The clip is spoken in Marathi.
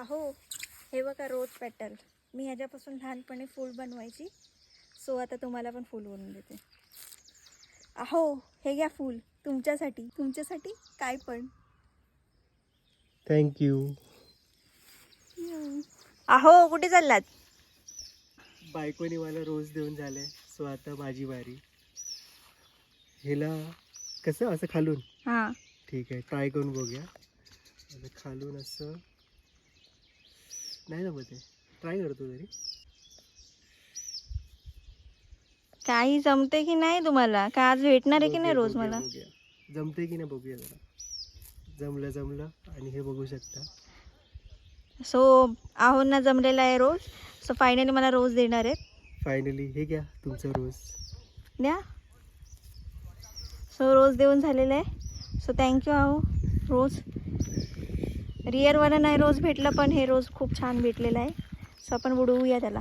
अहो हे बघा रोज पेटल. मी ह्याच्यापासून लहानपणी फूल बनवायची. सो आता तुम्हाला पण फूल बनवून देते. अहो हे घ्या फूल तुमच्यासाठी काय पण. थँक्यू. अहो कुठे चाललात? बायकोने मला रोज देऊन झालंय, सो आता माझी बारी. हिला कसं असं खालून. हां ठीक आहे, ट्राय करून बघूया. आता खालून असं नाही जमत आहे, ट्राय करतो तरी. काही जमते की नाही तुम्हाला? का आज भेटणार आहे की नाही रोज मला? बघूया जमते की नाही बघूया जरा. जमलं आणि हे बघू शकता. सो आहोंना जमलेला आहे रोज. सो फायनली मला रोज देणार आहेत. फायनली हे घ्या तुमचं रोज. द्या. सो रोज देऊन झालेलं आहे. सो थँक्यू आहो रोज. रिअरवाला नाही रोज भेटला, पण हे रोज खूप छान भेटलेलं आहे. सो आपण बुडवूया त्याला.